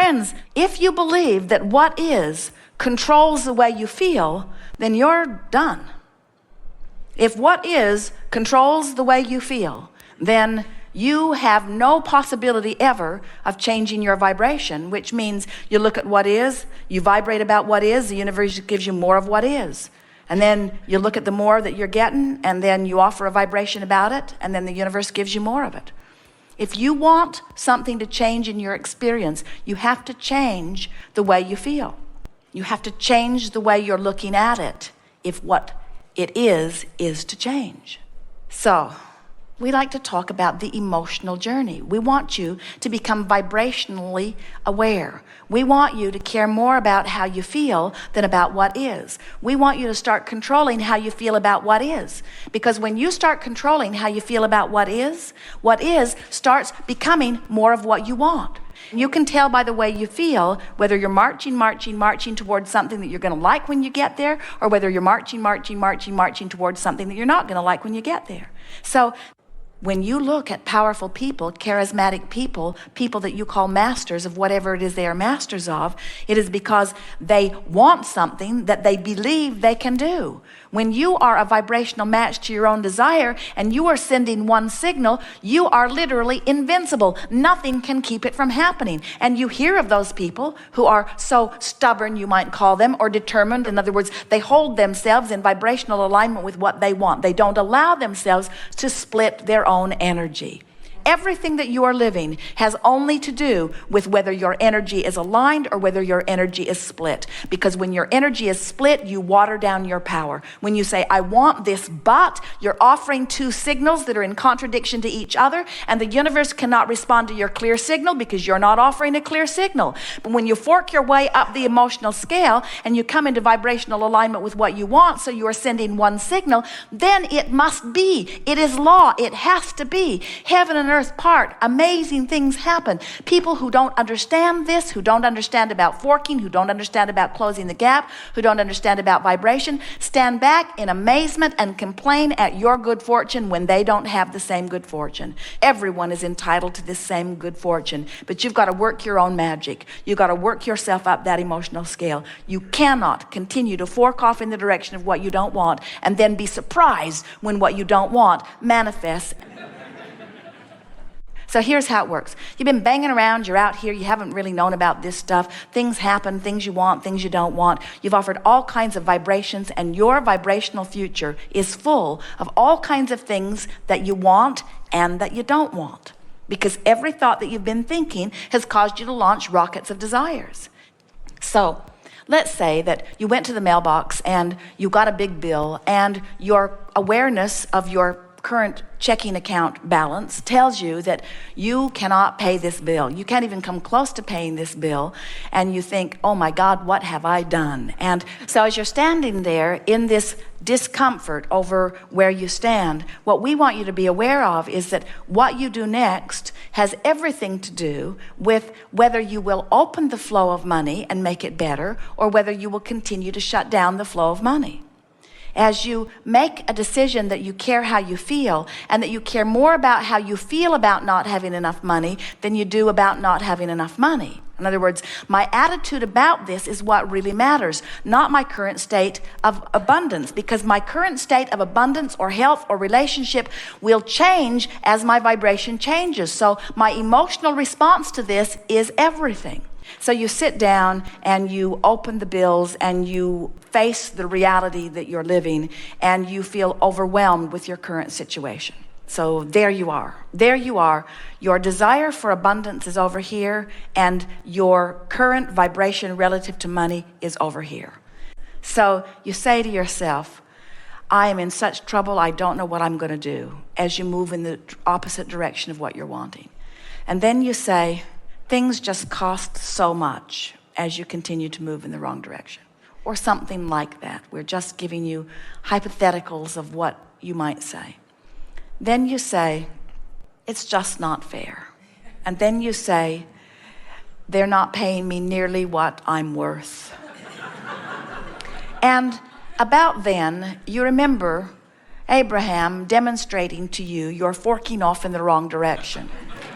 Friends, if you believe that what is controls the way you feel, then you're done. If what is controls the way you feel, then you have no possibility ever of changing your vibration, which means you look at what is, you vibrate about what is, the universe gives you more of what is. And then you look at the more that you're getting, and then you offer a vibration about it, and then the universe gives you more of it. If you want something to change in your experience, you have to change the way you feel. You have to change the way you're looking at it if what it is to change. So, we like to talk about the emotional journey. We want you to become vibrationally aware. We want you to care more about how you feel than about what is. We want you to start controlling how you feel about what is. Because when you start controlling how you feel about what is starts becoming more of what you want. You can tell by the way you feel whether you're marching towards something that you're going to like when you get there, or whether you're marching towards something that you're not going to like when you get there. So when you look at powerful people, charismatic people, people that you call masters of whatever it is they are masters of, it is because they want something that they believe they can do. When you are a vibrational match to your own desire and you are sending one signal, you are literally invincible. Nothing can keep it from happening. And you hear of those people who are so stubborn, you might call them, or determined. In other words, they hold themselves in vibrational alignment with what they want. They don't allow themselves to split their own energy. Everything that you are living has only to do with whether your energy is aligned or whether your energy is split. Because when your energy is split, you water down your power. When you say, I want this, but you're offering two signals that are in contradiction to each other, and the universe cannot respond to your clear signal because you're not offering a clear signal. But when you fork your way up the emotional scale and you come into vibrational alignment with what you want, so you are sending one signal, then it must be. It is law. It has to be. Heaven and earth part. Amazing things happen. People who don't understand this, who don't understand about forking, who don't understand about closing the gap, who don't understand about vibration, stand back in amazement and complain at your good fortune when they don't have the same good fortune. Everyone is entitled to this same good fortune, but you've got to work your own magic. You've got to work yourself up that emotional scale. You cannot continue to fork off in the direction of what you don't want and then be surprised when what you don't want manifests. So here's how it works. You've been banging around, you're out here, you haven't really known about this stuff. Things happen, things you want, things you don't want. You've offered all kinds of vibrations, and your vibrational future is full of all kinds of things that you want and that you don't want. Because every thought that you've been thinking has caused you to launch rockets of desires. So let's say that you went to the mailbox and you got a big bill, and your awareness of your current checking account balance tells you that you cannot pay this bill. You can't even come close to paying this bill. And you think, oh my God, what have I done? And so as you're standing there in this discomfort over where you stand, what we want you to be aware of is that what you do next has everything to do with whether you will open the flow of money and make it better, or whether you will continue to shut down the flow of money. As you make a decision that you care how you feel, and that you care more about how you feel about not having enough money than you do about not having enough money. In other words, my attitude about this is what really matters, not my current state of abundance, because my current state of abundance or health or relationship will change as my vibration changes. So my emotional response to this is everything. So you sit down and you open the bills and you face the reality that you're living, and you feel overwhelmed with your current situation. So there you are. There you are. Your desire for abundance is over here, and your current vibration relative to money is over here. So you say to yourself, I am in such trouble, I don't know what I'm going to do, as you move in the opposite direction of what you're wanting. And then you say, things just cost so much as you continue to move in the wrong direction. Or something like that. We're just giving you hypotheticals of what you might say. Then you say, it's just not fair. And then you say, they're not paying me nearly what I'm worth. And about then, you remember Abraham demonstrating to you you're forking off in the wrong direction.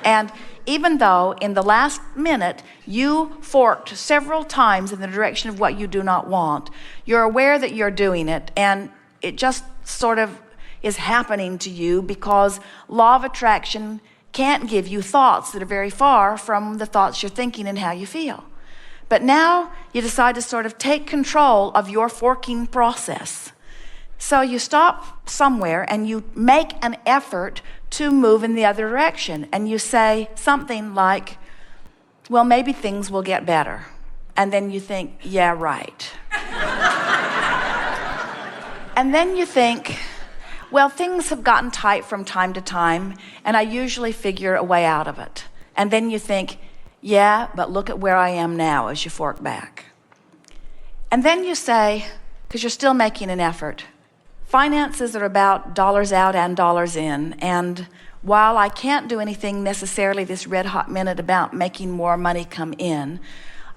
And even though in the last minute you forked several times in the direction of what you do not want, you're aware that you're doing it, and it just sort of is happening to you because law of attraction can't give you thoughts that are very far from the thoughts you're thinking and how you feel. But now you decide to sort of take control of your forking process. So you stop somewhere and you make an effort to move in the other direction. And you say something like, well, maybe things will get better. And then you think, yeah, right. And then you think, well, things have gotten tight from time to time, and I usually figure a way out of it. And then you think, yeah, but look at where I am now as you fork back. And then you say, because you're still making an effort, finances are about dollars out and dollars in, and while I can't do anything necessarily this red hot minute about making more money come in,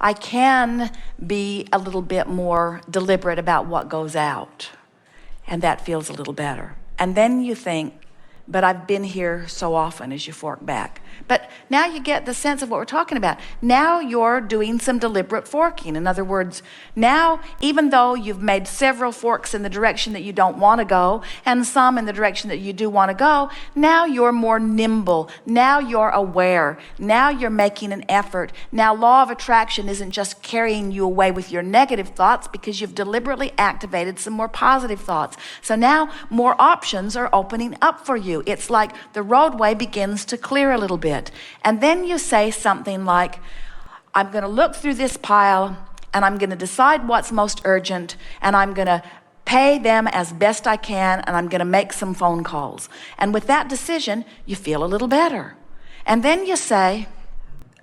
I can be a little bit more deliberate about what goes out, and that feels a little better. And then you think, but I've been here so often as you fork back. But now you get the sense of what we're talking about. Now you're doing some deliberate forking. In other words, now even though you've made several forks in the direction that you don't want to go and some in the direction that you do want to go, now you're more nimble. Now you're aware. Now you're making an effort. Now law of attraction isn't just carrying you away with your negative thoughts because you've deliberately activated some more positive thoughts. So now more options are opening up for you. It's like the roadway begins to clear a little bit. And then you say something like, I'm going to look through this pile and I'm going to decide what's most urgent and I'm going to pay them as best I can and I'm going to make some phone calls. And with that decision, you feel a little better. And then you say,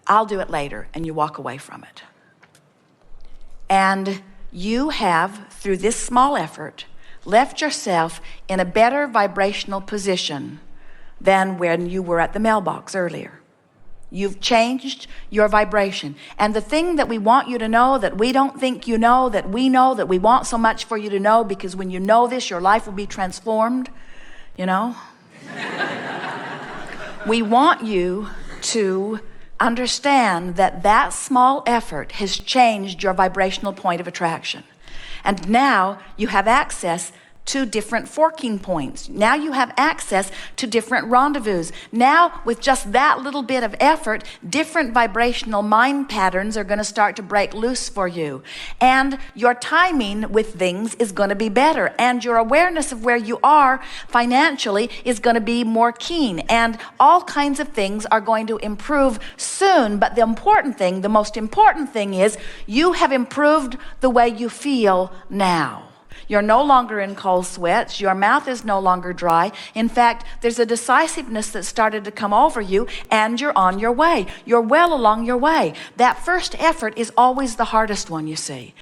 I'll do it later, and you walk away from it. And you have, through this small effort, left yourself in a better vibrational position than when you were at the mailbox earlier. You've changed your vibration. And the thing that we want you to know, that we don't think you know, that we want so much for you to know, because when you know this, your life will be transformed, you know? We want you to understand that that small effort has changed your vibrational point of attraction. And now you have access to different forking points. Now you have access to different rendezvous. Now, with just that little bit of effort, different vibrational mind patterns are going to start to break loose for you. And your timing with things is going to be better. And your awareness of where you are financially is going to be more keen. And all kinds of things are going to improve soon. But the most important thing is you have improved the way you feel now. You're no longer in cold sweats. Your mouth is no longer dry. In fact, there's a decisiveness that started to come over you, and you're on your way. You're well along your way. That first effort is always the hardest one, you see.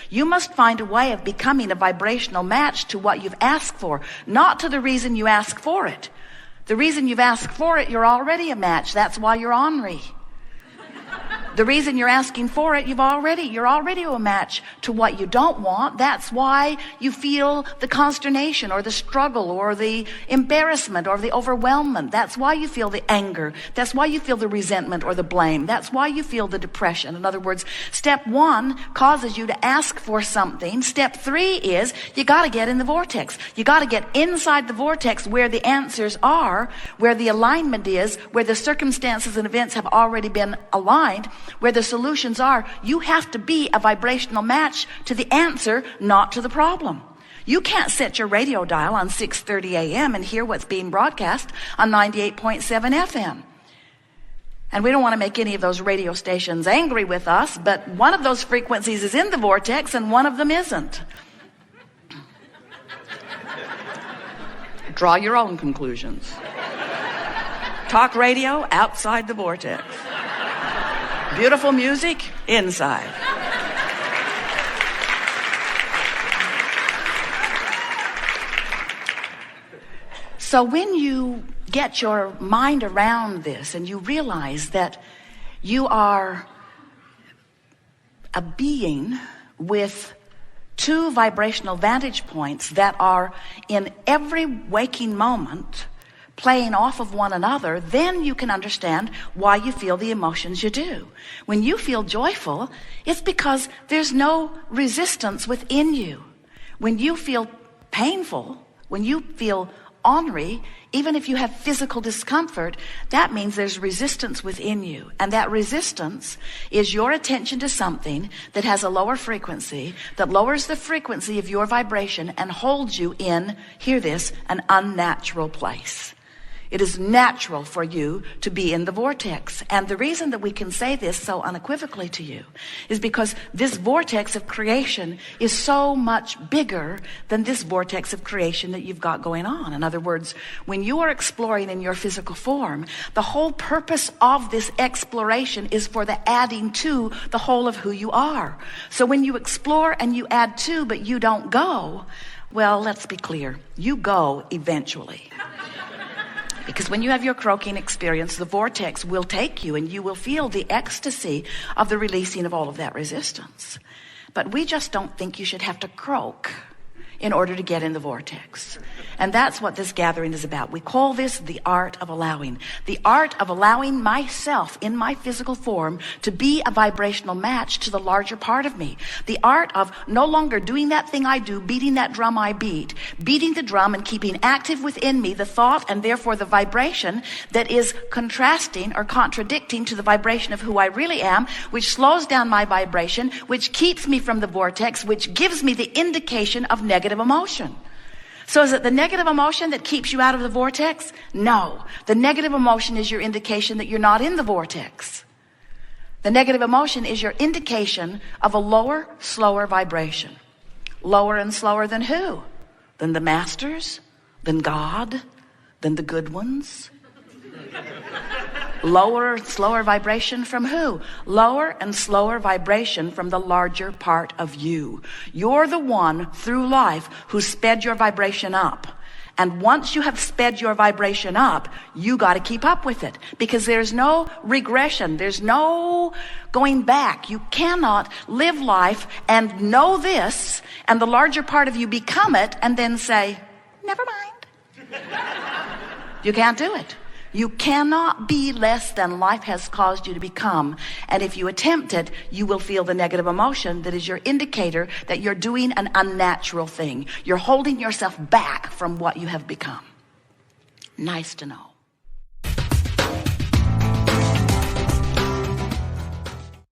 You must find a way of becoming a vibrational match to what you've asked for, not to the reason you ask for it. The reason you've asked for it, you're already a match. That's why you're ornery. The reason you're asking for it, you're already a match to what you don't want. That's why you feel the consternation or the struggle or the embarrassment or the overwhelmment. That's why you feel the anger. That's why you feel the resentment or the blame. That's why you feel the depression. In other words, step 1 causes you to ask for something. Step 3 is you got to get in the vortex. You got to get inside the vortex where the answers are, where the alignment is, where the circumstances and events have already been aligned, where the solutions are. You have to be a vibrational match to the answer, not to the problem. You can't set your radio dial on 6:30 a.m. and hear what's being broadcast on 98.7 FM. And we don't want to make any of those radio stations angry with us, but one of those frequencies is in the vortex and one of them isn't. Draw your own conclusions. Talk radio outside the vortex. Beautiful music inside. So when you get your mind around this and you realize that you are a being with 2 vibrational vantage points that are in every waking moment playing off of one another, then you can understand why you feel the emotions you do. When you feel joyful, it's because there's no resistance within you. When you feel painful, when you feel ornery, even if you have physical discomfort, that means there's resistance within you. And that resistance is your attention to something that has a lower frequency, that lowers the frequency of your vibration and holds you in, hear this, an unnatural place. It is natural for you to be in the vortex. And the reason that we can say this so unequivocally to you is because this vortex of creation is so much bigger than this vortex of creation that you've got going on. In other words, when you are exploring in your physical form, the whole purpose of this exploration is for the adding to the whole of who you are. So when you explore and you add to, but you don't go, well, let's be clear. You go eventually. Because when you have your croaking experience, the vortex will take you and you will feel the ecstasy of the releasing of all of that resistance. But we just don't think you should have to croak in order to get in the vortex. And that's what this gathering is about. We call this the art of allowing. The art of allowing myself in my physical form to be a vibrational match to the larger part of me. The art of no longer doing that thing I do, beating that drum I beat, beating the drum and keeping active within me the thought and therefore the vibration that is contrasting or contradicting to the vibration of who I really am, which slows down my vibration, which keeps me from the vortex, which gives me the indication of negative emotion. So is it the negative emotion that keeps you out of the vortex? No. The negative emotion is your indication that you're not in the vortex. The negative emotion is your indication of a lower, slower vibration. Lower and slower than who? Than the masters? Than God? Than the good ones? Lower and slower vibration from who? Lower and slower vibration from the larger part of you. You're the one through life who sped your vibration up. And once you have sped your vibration up, you got to keep up with it. Because there's no regression. There's no going back. You cannot live life and know this and the larger part of you become it and then say, never mind. You can't do it. You cannot be less than life has caused you to become. And if you attempt it, you will feel the negative emotion that is your indicator that you're doing an unnatural thing. You're holding yourself back from what you have become. Nice to know.